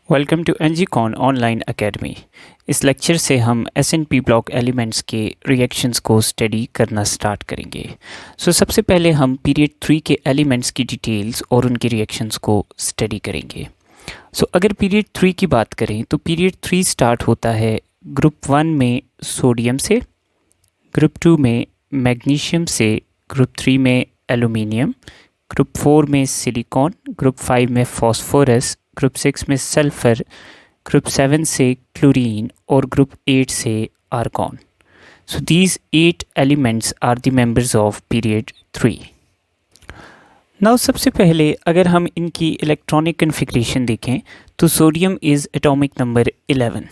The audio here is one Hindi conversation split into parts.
वेलकम टू एनजीकॉन ऑनलाइन एकेडमी। इस लेक्चर से हम एसएनपी ब्लॉक एलिमेंट्स के रिएक्शंस को स्टडी करना स्टार्ट करेंगे। सबसे पहले हम पीरियड 3 के एलिमेंट्स की डिटेल्स और उनके रिएक्शंस को स्टडी करेंगे। अगर पीरियड 3 की बात करें तो पीरियड 3 स्टार्ट होता है ग्रुप 1 में सोडियम से, ग्रुप 2 में मैग्नीशियम से, ग्रुप 3 में एलुमिनियम, ग्रुप 4 में सिलिकॉन, ग्रुप 5 में फॉस्फोरस, ग्रुप 6 में सल्फ़र, ग्रुप 7 से क्लोरीन और ग्रुप 8 से argon. These 8 elements are the members of period 3. Now सबसे पहले अगर हम इनकी इलेक्ट्रॉनिक कन्फिग्रेशन देखें तो सोडियम इज़ एटॉमिक नंबर 11।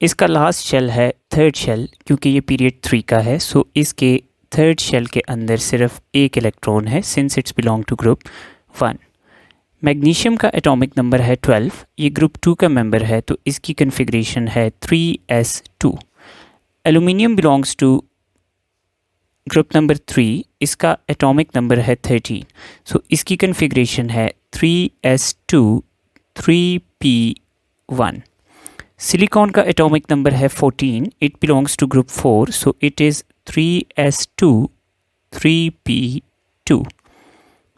इसका लास्ट शेल है थर्ड शेल, क्योंकि ये पीरियड 3 का है। इसके थर्ड शेल के अंदर सिर्फ एक इलेक्ट्रॉन है since it's belong to group 1। Magnesium का एटॉमिक नंबर है 12, ये ग्रुप 2 का मेंबर है तो इसकी कन्फिग्रेशन है 3s2। Aluminium belongs to group number 3, इसका एटॉमिक नंबर है 13, इसकी कन्फिग्रेशन है 3s2 3p1। सिलिकॉन का एटॉमिक नंबर है 14, it belongs to group 4, it is 3s2 3p2।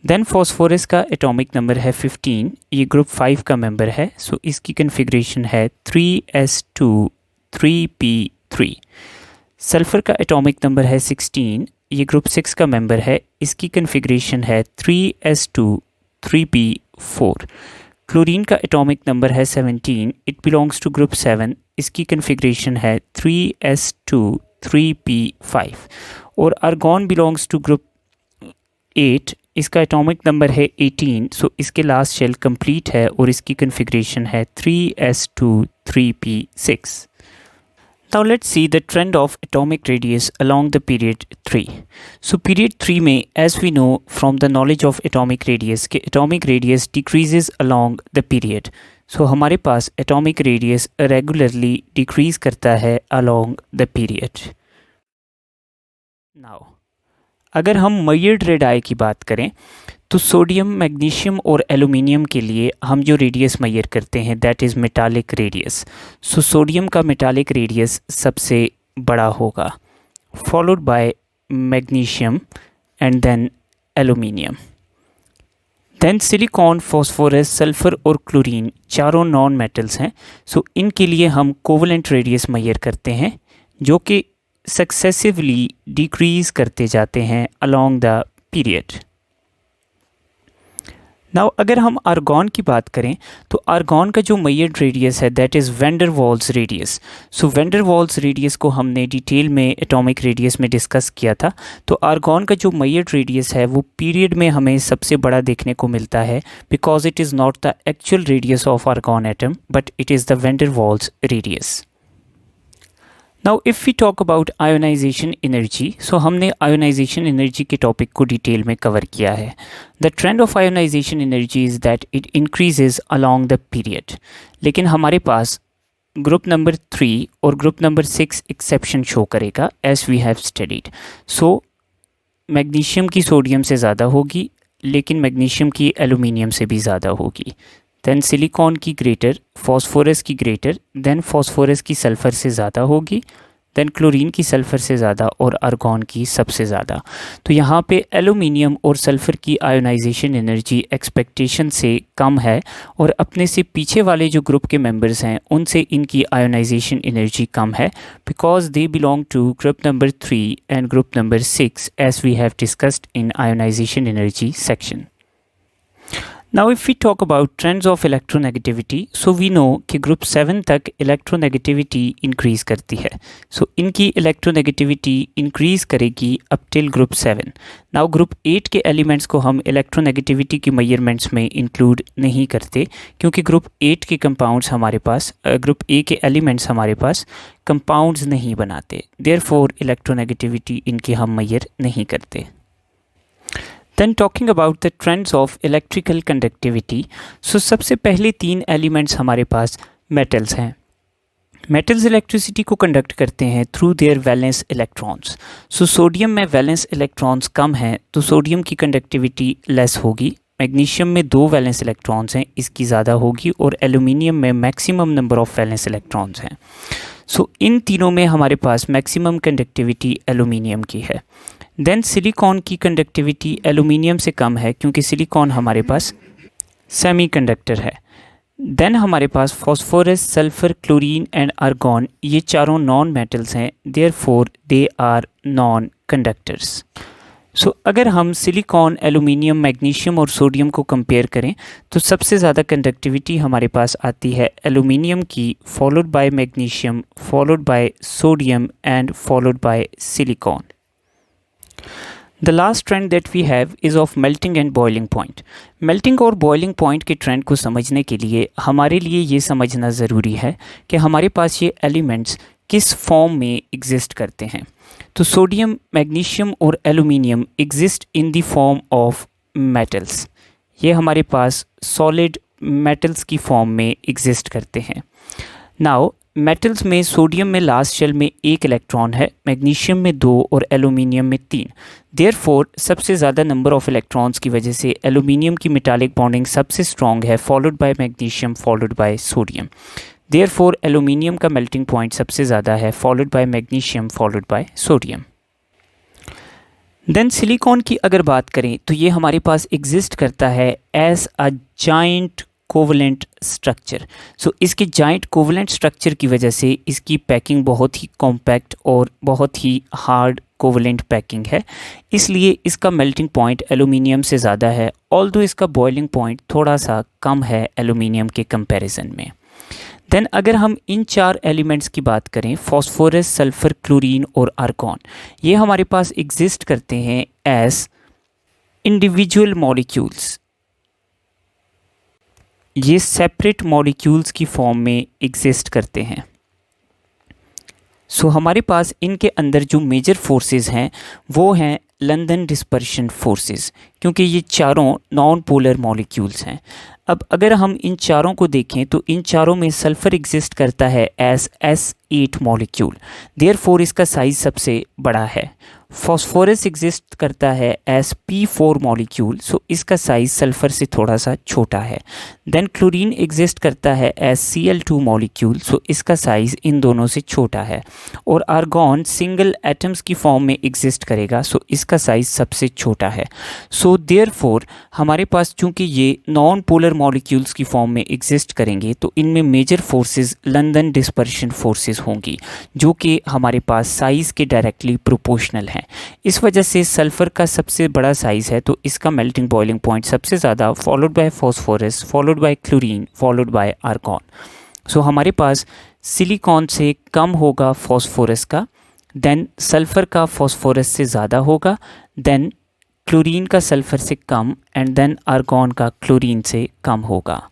Then phosphorus का एटॉमिक नंबर है 15, ये ग्रुप 5 का मेंबर है, इसकी कन्फिग्रेशन है 3s2 3p3। सल्फ़र का एटॉमिक नंबर है 16, ये ग्रुप 6 का मेंबर है, इसकी कन्फिग्रेशन है 3s2 3p4। क्लोरीन का एटॉमिक नंबर है 17, इट बिलोंग्स टू ग्रुप 7, इसकी कन्फिग्रेशन है 3s2 3p5। और आर्गॉन बिलोंग्स टू ग्रुप 8, इसका एटॉमिक नंबर है 18, इसके लास्ट शेल कंप्लीट है और इसकी कन्फिग्रेशन है 3s2 3p6। Now let's see the trend of atomic radius along the period 3. Period 3 में as we know from the knowledge of atomic radius कि atomic radius decreases along the period. हमारे पास atomic radius regularly decrease करता है along the period. Now अगर हम मेजर्ड रेड आई की बात करें तो सोडियम, मैग्नीशियम और एलुमिनियम के लिए हम जो रेडियस मेजर करते हैं that is metallic radius. Sodium का मेटालिक रेडियस सबसे बड़ा होगा, followed by magnesium and then aluminium. Then silicon, phosphorus, sulphur और क्लोरीन चारों नॉन मेटल्स हैं। इनके लिए हम कोवलेंट रेडियस मेजर करते हैं जो कि सक्सेसिवली डिक्रीज़ करते जाते हैं अलोंग द पीरियड। नाउ अगर हम आर्गॉन की बात करें तो आर्गॉन का जो मेजर्ड रेडियस है that is van der Waals radius. Van der Waals radius को हमने डिटेल में एटॉमिक रेडियस में डिस्कस किया था। तो आर्गॉन का जो मेजर्ड रेडियस है वो पीरियड में हमें सबसे बड़ा देखने को मिलता है because it is not the actual radius of argon atom but it is the van der Waals radius. Now if we talk about ionisation energy, हमने आयोनाइजेशन एनर्जी के टॉपिक को डिटेल में कवर किया है। The trend of ionisation energy is that it increases along the period. लेकिन हमारे पास ग्रुप नंबर 3 और ग्रुप नंबर 6 एक्सेप्शन शो करेगा as we have studied. Magnesium की सोडियम से ज़्यादा होगी लेकिन मैग्नीशियम की एलुमिनियम से भी ज़्यादा होगी। देन सिलिकॉन की ग्रेटर, फॉस्फोरस की ग्रेटर, देन फॉस्फोरस की सल्फ़र से ज़्यादा होगी, देन क्लोरीन की सल्फ़र से ज़्यादा और आर्गॉन की सबसे ज़्यादा। तो यहाँ पे एलुमिनियम और सल्फ़र की आयोनाइजेशन एनर्जी एक्सपेक्टेशन से कम है और अपने से पीछे वाले जो ग्रुप के मेंबर्स हैं उनसे इनकी आयोनाइजेशन एनर्जी कम है because they belong to group number 3 and group number 6 as we have discussed in ionisation energy section. Now if we talk about trends of electronegativity, we know कि ग्रुप 7 तक इलेक्ट्रोनेगेटिविटी इंक्रीज़ करती है। इनकी इलेक्ट्रोनेगेटिविटी इंक्रीज़ करेगी up till group 7। Now group 8 के एलिमेंट्स को हम इलेक्ट्रोनेगेटिविटी की मेजरमेंट्स में इंक्लूड नहीं करते क्योंकि ग्रुप 8 के कंपाउंड्स हमारे पास, ग्रुप ए के एलिमेंट्स हमारे पास कंपाउंड्स नहीं बनाते, देयरफॉर इलेक्ट्रोनेगेटिविटी इनकी हम मेजर नहीं करते। Then talking about the trends of electrical conductivity, सबसे पहले 3 एलिमेंट्स हमारे पास मेटल्स हैं। मेटल्स इलेक्ट्रिसिटी को कंडक्ट करते हैं through their valence electrons. Sodium में वैलेंस इलेक्ट्रॉन्स कम हैं तो सोडियम की कंडक्टिविटी लेस होगी मैग्नीशियम में 2 वैलेंस इलेक्ट्रॉन्स हैं, इसकी ज़्यादा होगी, और एल्यूमिनियम में maximum number of valence electrons हैं। सो इन तीनों में हमारे पास मैक्सिमम कंडक्टिविटी एल्यूमिनियम की है। देन सिलिकॉन की कंडक्टिविटी एल्यूमिनियम से कम है, क्योंकि सिलिकॉन हमारे पास सेमीकंडक्टर है। देन हमारे पास phosphorus, sulphur, chlorine and argon, ये चारों नॉन मेटल्स हैं, therefore they are non conductors. So अगर हम सिलिकॉन, एल्यूमिनियम, मैग्नीशियम और सोडियम को कंपेयर करें तो सबसे ज़्यादा कंडक्टिविटी हमारे पास आती है एल्यूमिनियम की, followed by magnesium, followed by sodium and followed by silicon. The last trend that we have is of melting and boiling point. Melting और boiling point के ट्रेंड को समझने के लिए हमारे लिए ये समझना ज़रूरी है कि हमारे पास ये एलिमेंट्स किस फॉर्म में एग्जिस्ट करते हैं। तो सोडियम, मैग्नीशियम और aluminium exist in the form of metals. ये हमारे पास सॉलिड मेटल्स की फॉर्म में एग्जिस्ट करते हैं। नाउ मेटल्स में सोडियम में लास्ट शेल में 1 इलेक्ट्रॉन है, मैग्नीशियम में 2 और एल्यूमिनियम में 3। देयरफॉर सबसे ज़्यादा नंबर ऑफ इलेक्ट्रॉन्स की वजह से एल्यूमिनियम की मेटालिक बॉन्डिंग सबसे स्ट्रॉन्ग है, followed by magnesium, followed by sodium. Therefore aluminium का मेल्टिंग पॉइंट सबसे ज़्यादा है, followed by magnesium, followed by sodium. Then silicon की अगर बात करें तो ये हमारे पास एग्जिस्ट करता है as a giant covalent structure. So इसके जाइंट कोवलेंट स्ट्रक्चर की वजह से इसकी पैकिंग बहुत ही कॉम्पैक्ट और बहुत ही हार्ड कोवलेंट पैकिंग है, इसलिए इसका मेल्टिंग पॉइंट एल्यूमिनियम से ज़्यादा है, ऑल्दो इसका बॉइलिंग पॉइंट थोड़ा सा कम है एल्यूमिनियम के कंपैरिजन में। देन अगर हम इन 4 एलिमेंट्स की बात करें, फॉस्फोरस, सल्फर, क्लोरीन और आर्गॉन, ये हमारे पास एग्जिस्ट करते हैं एज इंडिविजुअल मॉलिक्यूल्स। ये सेपरेट मॉलिक्यूल्स की फॉर्म में एग्जिस्ट करते हैं। सो हमारे पास इनके अंदर जो मेजर फोर्सेस हैं वो हैं लंदन डिस्पर्शन फोर्सेस, क्योंकि ये चारों नॉन पोलर मॉलिक्यूल्स हैं। अब अगर हम इन चारों को देखें तो इन चारों में सल्फ़र एग्जिस्ट करता है एज S8 मॉलिक्यूल, देयरफॉर इसका साइज़ सबसे बड़ा है। फॉस्फोरस एग्जिस्ट करता है एज P4 मॉलिक्यूल, सो इसका साइज़ सल्फ़र से थोड़ा सा छोटा है। देन क्लोरीन एग्जिस्ट करता है एज Cl2 मॉलिक्यूल, सो इसका साइज़ इन दोनों से छोटा है। और आर्गॉन सिंगल एटम्स की फॉर्म में एग्जिस्ट करेगा, सो इसका साइज़ सबसे छोटा है। सो देयरफॉर हमारे पास चूँकि ये नॉन पोलर मॉलिक्यूल्स की फॉर्म में एग्जिस्ट करेंगे तो इनमें major forces London dispersion forces होंगी, जो कि हमारे पास साइज़ के डायरेक्टली प्रोपोर्शनल हैं। इस वजह से सल्फ़र का सबसे बड़ा साइज़ है, तो इसका मेल्टिंग बॉइलिंग पॉइंट सबसे ज़्यादा, followed by phosphorus, followed by chlorine, followed by argon. So हमारे पास सिलिकॉन से कम होगा फॉस्फोरस का, देन सल्फ़र का फॉस्फोरस से ज़्यादा होगा, देन क्लोरीन का सल्फ़र से कम, एंड देन आर्गॉन का क्लोरीन से कम होगा।